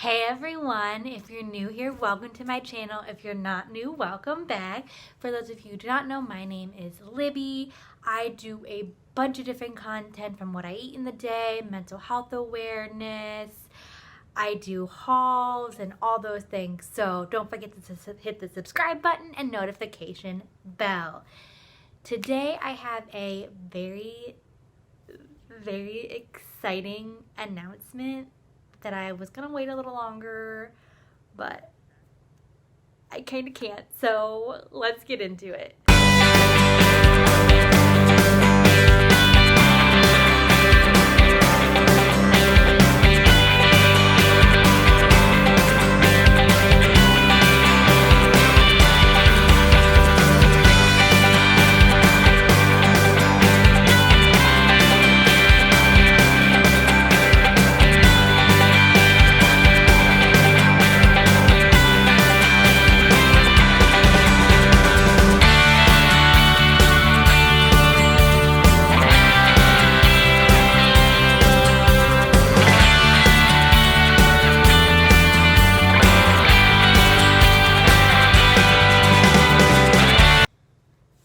Hey everyone, if you're new here, welcome to my channel. If you're not new, welcome back. For those of you who do not know, my name is Libby. I do a bunch of different content from what I eat in the day, mental health awareness. I do hauls and all those things. So don't forget to hit the subscribe button and notification bell. Today I have a very exciting announcement that I was gonna wait a little longer, but I kind of can't. So let's get into it.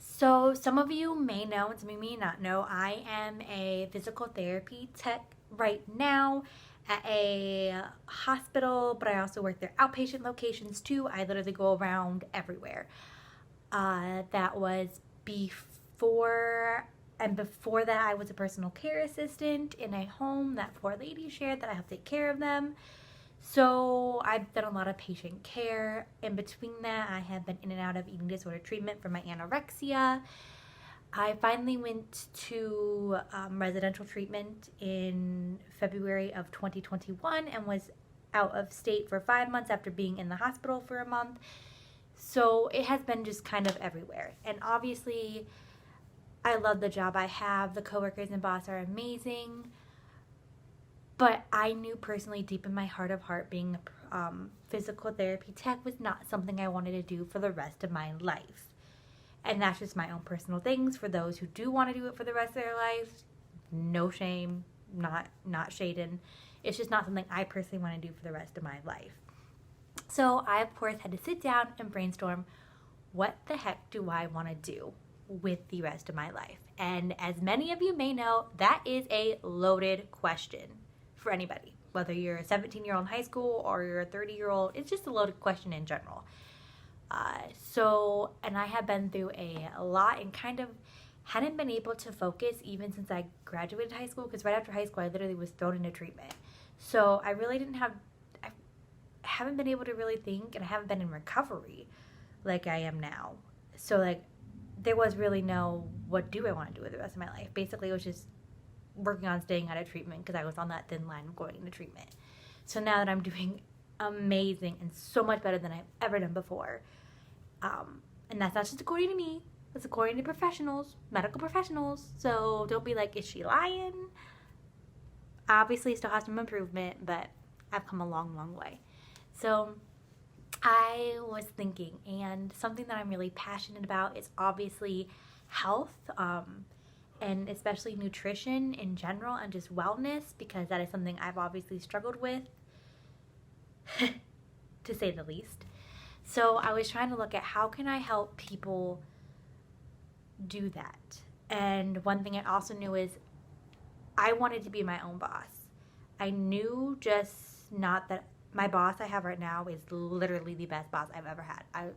So some of you may know, and some of you may not know, I am a physical therapy tech right now at a hospital, but I also work their outpatient locations too. I literally go around everywhere. That was before, and before that I was a personal care assistant in a home that 4 ladies shared that I have to take care of them. So I've done a lot of patient care. In between that, I have been in and out of eating disorder treatment for my anorexia. I finally went to residential treatment in February of 2021 and was out of state for 5 months after being in the hospital for a month. So it has been just kind of everywhere. And obviously, I love the job I have. The coworkers and boss are amazing. But I knew personally deep in my heart of heart being a physical therapy tech was not something I wanted to do for the rest of my life. And that's just my own personal things. For those who do want to do it for the rest of their lives, no shame, not shading. It's just not something I personally want to do for the rest of my life. So I, of course, had to sit down and brainstorm, what the heck do I want to do with the rest of my life? And as many of you may know, that is a loaded question. For anybody, whether you're a 17-year-old in high school or you're a 30-year-old, it's just a loaded question in general. And I have been through a lot and kind of hadn't been able to focus even since I graduated high school, because right after high school I literally was thrown into treatment. So I really I haven't been able to really think, and I haven't been in recovery like I am now. So there was really no, what do I want to do with the rest of my life? Basically it was just working on staying out of treatment because I was on that thin line of going into treatment. So now that I'm doing amazing and so much better than I've ever done before, and that's not just according to me, that's according to professionals, medical professionals. So don't be like, is she lying? Obviously still has some improvement, but I've come a long way. So I was thinking, and something that I'm really passionate about is obviously health, and especially nutrition in general and just wellness, because that is something I've obviously struggled with, to say the least. So I was trying to look at how can I help people do that. And one thing I also knew is I wanted to be my own boss. I knew just not that my boss I have right now is literally the best boss I've ever had. I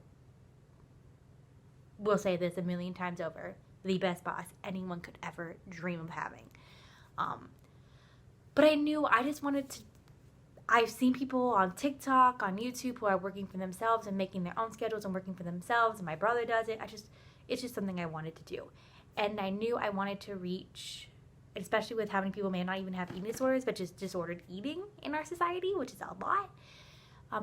will say this a million times over. The best boss anyone could ever dream of having. But I knew I just wanted to, I've seen people on TikTok, on YouTube who are working for themselves and making their own schedules and working for themselves, and my brother does it. It's just something I wanted to do. And I knew I wanted to reach, especially with how many people may not even have eating disorders, but just disordered eating in our society, which is a lot.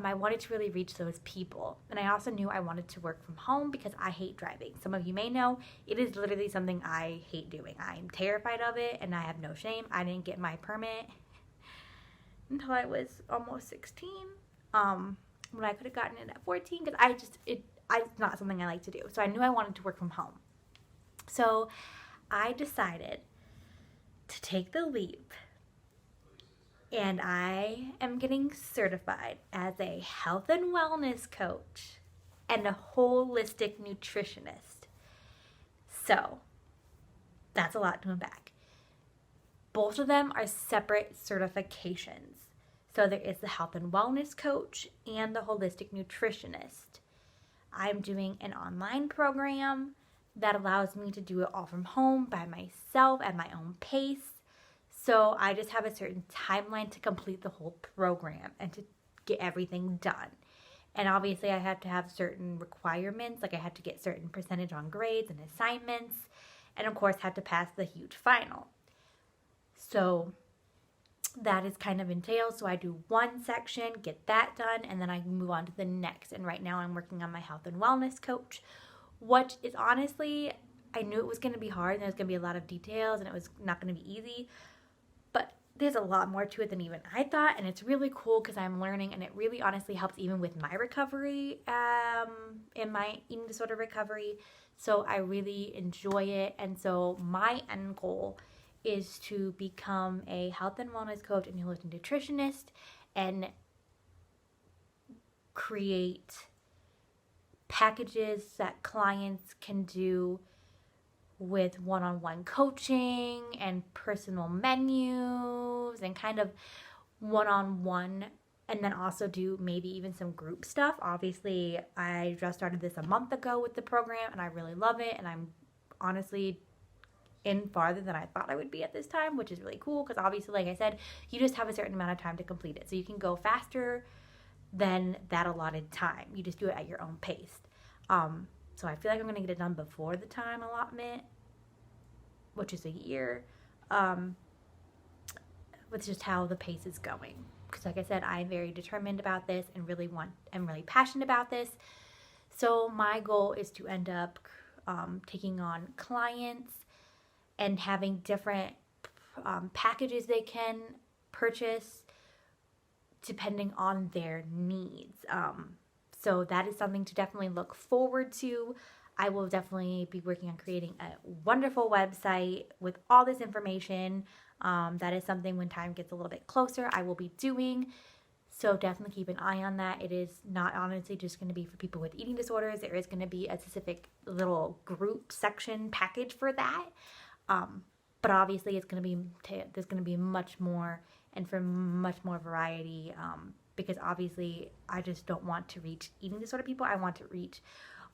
I wanted to really reach those people. And I also knew I wanted to work from home because I hate driving. Some of you may know, it is literally something I hate doing. I'm terrified of it, and I have no shame. I didn't get my permit until I was almost 16, when I could have gotten it at 14, because it's not something I like to do. So I knew I wanted to work from home. So I decided to take the leap And I am getting certified as a health and wellness coach and a holistic nutritionist. So that's a lot to unpack. Both of them are separate certifications. So there is the health and wellness coach and the holistic nutritionist. I'm doing an online program that allows me to do it all from home by myself at my own pace. So I just have a certain timeline to complete the whole program and to get everything done. And obviously I have to have certain requirements, like I have to get certain percentage on grades and assignments, and of course have to pass the huge final. So that is kind of entails. So I do one section, get that done, and then I move on to the next. And right now I'm working on my health and wellness coach, which is honestly, I knew it was going to be hard and there's going to be a lot of details and it was not going to be easy. But there's a lot more to it than even I thought, and it's really cool because I'm learning, and it really honestly helps even with my recovery, in my eating disorder recovery. So I really enjoy it, and so my end goal is to become a health and wellness coach and holistic nutritionist and create packages that clients can do with one-on-one coaching and personal menus and kind of one-on-one, and then also do maybe even some group stuff. Obviously, I just started this a month ago with the program and I really love it, and I'm honestly in farther than I thought I would be at this time, which is really cool because obviously, like I said, you just have a certain amount of time to complete it. So you can go faster than that allotted time. You just do it at your own pace. So I feel like I'm going to get it done before the time allotment, which is a year, with just how the pace is going. Because like I said, I'm very determined about this and I'm really passionate about this. So my goal is to end up taking on clients and having different packages they can purchase depending on their needs. So that is something to definitely look forward to. I will definitely be working on creating a wonderful website with all this information. That is something when time gets a little bit closer, I will be doing. So definitely keep an eye on that. It is not honestly just going to be for people with eating disorders. There is going to be a specific little group section package for that. But obviously it's going to be, there's going to be much more and for much more variety, because obviously I just don't want to reach eating disorder people. I want to reach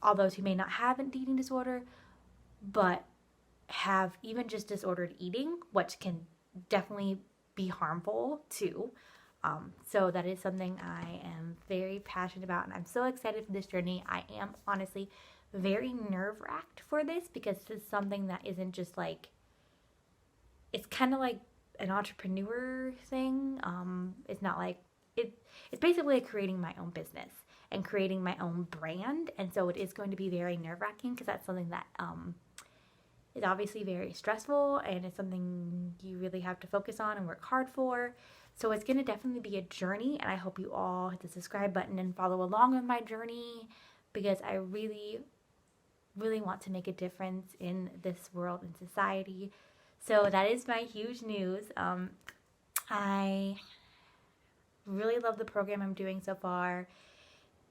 all those who may not have an eating disorder, but have even just disordered eating, which can definitely be harmful too. So that is something I am very passionate about, and I'm so excited for this journey. I am honestly very nerve-wracked for this because this is something that isn't just like, it's kind of like an entrepreneur thing. It's not like, it's basically like creating my own business and creating my own brand. And so it is going to be very nerve-wracking because that's something that is obviously very stressful, and it's something you really have to focus on and work hard for. So it's going to definitely be a journey, and I hope you all hit the subscribe button and follow along with my journey because I really, really want to make a difference in this world and society. So that is my huge news. I really love the program I'm doing so far.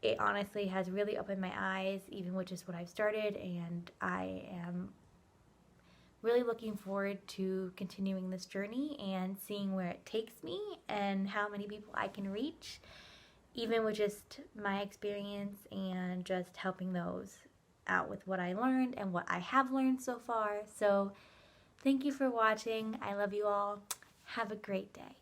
It honestly has really opened my eyes, even with just what I've started, and I am really looking forward to continuing this journey and seeing where it takes me and how many people I can reach, even with just my experience and just helping those out with what I learned and what I have learned so far. So thank you for watching. I love you all. Have a great day.